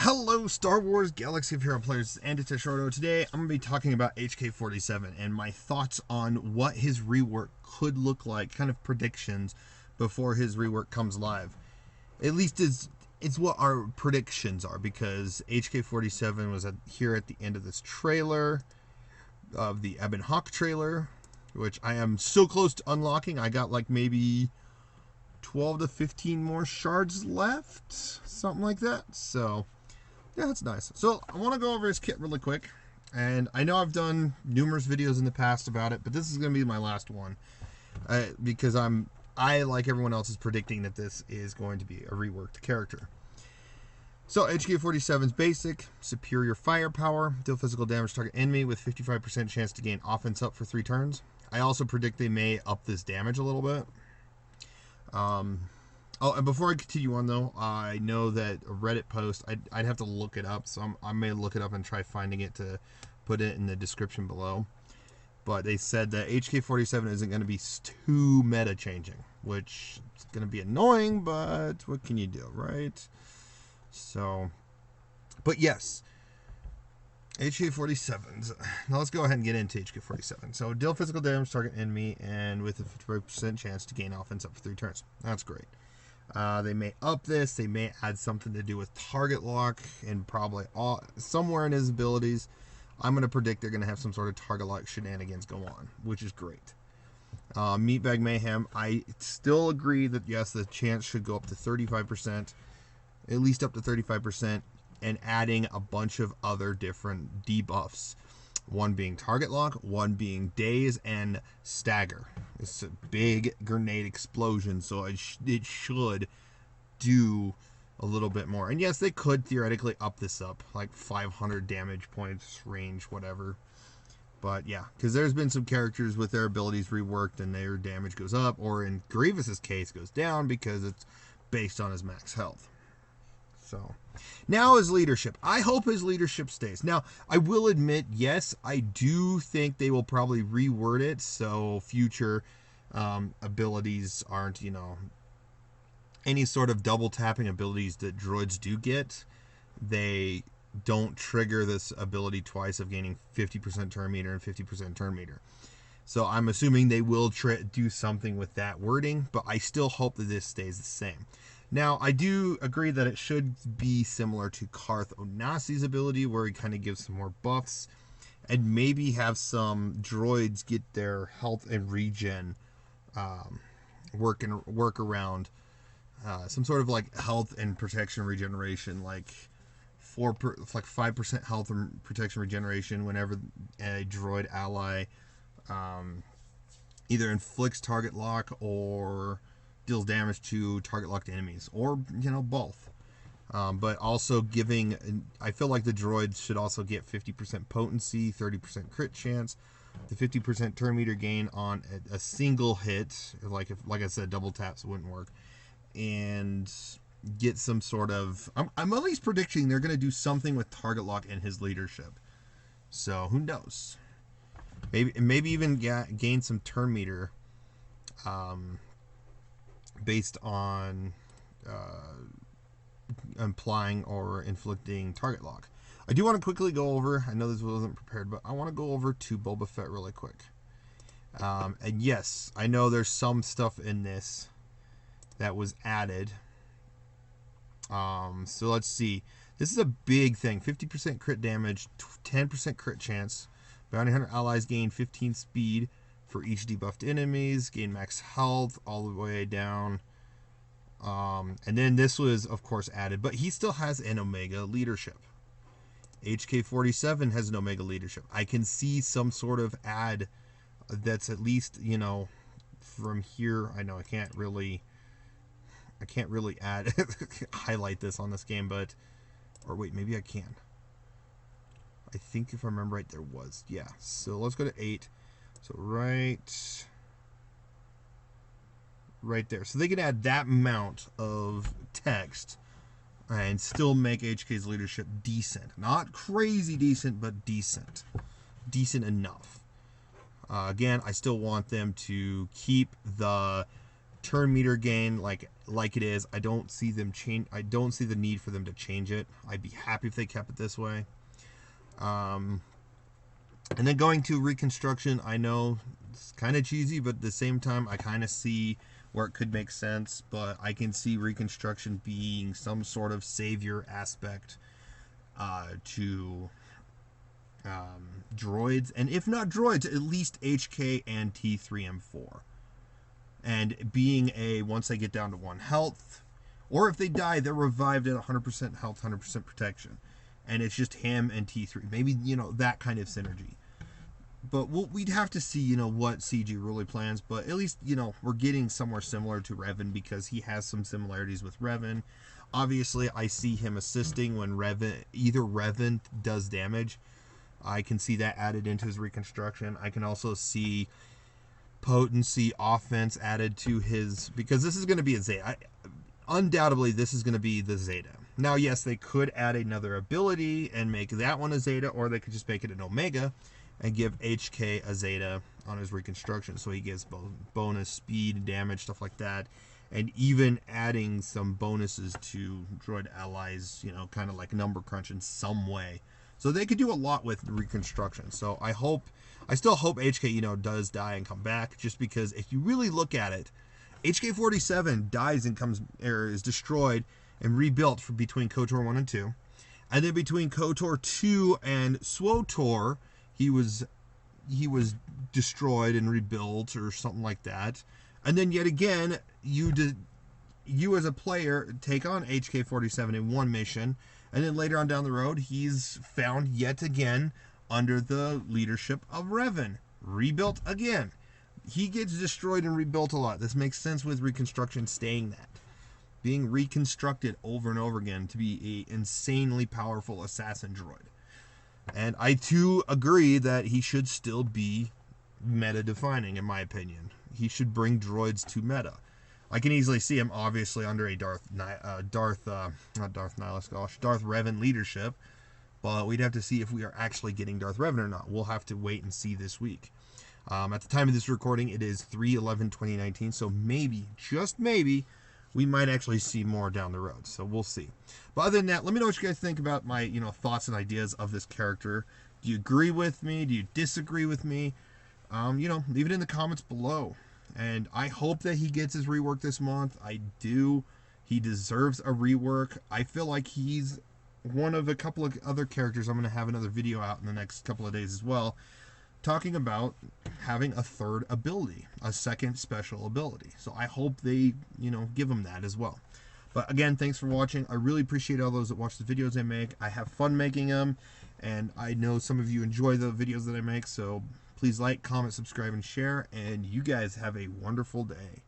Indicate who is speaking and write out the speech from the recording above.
Speaker 1: Hello, Star Wars Galaxy of Hero players, and it's Shorto. Today, I'm going to be talking about HK-47 and my thoughts on what his rework could look like, kind of predictions before his rework comes live. At least it's what our predictions are, because HK-47 was here at the end of this trailer, of the Ebon Hawk trailer, which I am so close to unlocking. I got like maybe 12 to 15 more shards left, something like that. So yeah, that's nice. So I want to go over his kit really quick. And I know I've done numerous videos in the past about it, but this is going to be my last one. Because I, like everyone else, is predicting that this is going to be a reworked character. So HK-47's basic, superior firepower, deal physical damage to target enemy with 55% chance to gain offense up for 3 turns. I also predict they may up this damage a little bit. Oh, and before I continue on, though, I know that a Reddit post, I'd have to look it up, so I may look it up and try finding it to put it in the description below. But they said that HK-47 isn't going to be too meta-changing, which is going to be annoying, but what can you do, right? So, but yes, HK-47. Now let's go ahead and get into HK-47. So, deal physical damage to target enemy, and with a 55% chance to gain offense up for 3 turns. That's great. They may up this. They may add something to do with target lock, and probably somewhere in his abilities, I'm going to predict they're going to have some sort of target lock shenanigans go on, which is great. Meatbag Mayhem, I still agree that yes, the chance should go up to 35%, at least up to 35%, and adding a bunch of other different debuffs. One being target lock, one being daze and stagger. It's a big grenade explosion, so it should do a little bit more. And yes, they could theoretically up this up, like 500 damage points, range, whatever. But yeah, because there's been some characters with their abilities reworked and their damage goes up, or in Grievous's case goes down because it's based on his max health. So now his leadership. I hope his leadership stays. Now, I will admit, yes, I do think they will probably reword it so future abilities aren't, any sort of double tapping abilities that droids do get. They don't trigger this ability twice of gaining 50% turn meter and 50% turn meter. So I'm assuming they will do something with that wording, but I still hope that this stays the same. Now, I do agree that it should be similar to Karth Onasi's ability, where he kind of gives some more buffs, and maybe have some droids get their health and regen work around some sort of like health and protection regeneration, like 5% health and protection regeneration whenever a droid ally either inflicts target lock or deals damage to target locked enemies, or both. But also giving, I feel like the droids should also get 50% potency, 30% crit chance, the 50% turn meter gain on a single hit, like I said, double taps wouldn't work, and get some sort of, I'm at least predicting they're going to do something with target lock in his leadership. So who knows? Maybe even gain some turn meter based on implying or inflicting target lock. I do want to quickly go over, I know this wasn't prepared, but I want to go over to Boba Fett really quick. And yes, I know there's some stuff in this that was added. So let's see. This is a big thing. 50% crit damage, 10% crit chance. Bounty Hunter allies gain 15 speed for each debuffed enemies, gain max health all the way down. And then this was, of course, added, but he still has an Omega leadership. HK-47 has an Omega leadership. I can see some sort of add that's at least, from here. I know I can't really add highlight this on this game, but, or wait, maybe I can. I think if I remember right, there was. Yeah, so let's go to 8. So right there. So they can add that amount of text and still make HK's leadership decent. Not crazy decent, but decent. Decent enough. Again, I still want them to keep the turn meter gain like it is. I don't see them change. I don't see the need for them to change it. I'd be happy if they kept it this way. And then going to reconstruction, I know it's kind of cheesy, but at the same time, I kind of see where it could make sense. But I can see reconstruction being some sort of savior aspect to droids, and if not droids, at least HK and T3M4. And being a, once they get down to 1 health, or if they die, they're revived at 100% health, 100% protection. And it's just him and T3. Maybe, that kind of synergy. But we'd have to see, what CG really plans. But at least, we're getting somewhere similar to Revan, because he has some similarities with Revan. Obviously, I see him assisting when either Revan does damage. I can see that added into his reconstruction. I can also see potency offense added to his, because this is going to be a Zeta. Undoubtedly, this is going to be the Zeta. Now, yes, they could add another ability and make that one a Zeta, or they could just make it an Omega and give HK a Zeta on his reconstruction, so he gets both bonus speed, damage, stuff like that, and even adding some bonuses to droid allies, kind of like number crunch in some way. So they could do a lot with reconstruction. So I still hope HK, does die and come back, just because if you really look at it, HK-47 dies and is destroyed and rebuilt between KOTOR 1 and 2. And then between KOTOR 2 and SWGOH, he was destroyed and rebuilt or something like that. And then yet again, you as a player take on HK-47 in one mission, and then later on down the road, he's found yet again under the leadership of Revan, rebuilt again. He gets destroyed and rebuilt a lot. This makes sense with reconstruction staying that. Being reconstructed over and over again to be an insanely powerful assassin droid. And I too agree that he should still be meta-defining, in my opinion. He should bring droids to meta. I can easily see him obviously under a Darth Revan leadership, but we'd have to see if we are actually getting Darth Revan or not. We'll have to wait and see this week. At the time of this recording, it is 3/11/2019, so maybe, just maybe, we might actually see more down the road. So we'll see. But other than that, let me know what you guys think about my, thoughts and ideas of this character. Do you agree with me? Do you disagree with me? Leave it in the comments below. And I hope that he gets his rework this month. I do. He deserves a rework. I feel like he's one of a couple of other characters. I'm going to have another video out in the next couple of days as well, talking about having a third ability, a second special ability. So I hope they, give him that as well. But again, thanks for watching. I really appreciate all those that watch the videos I make. I have fun making them, and I know some of you enjoy the videos that I make. So please like, comment, subscribe, and share. And you guys have a wonderful day.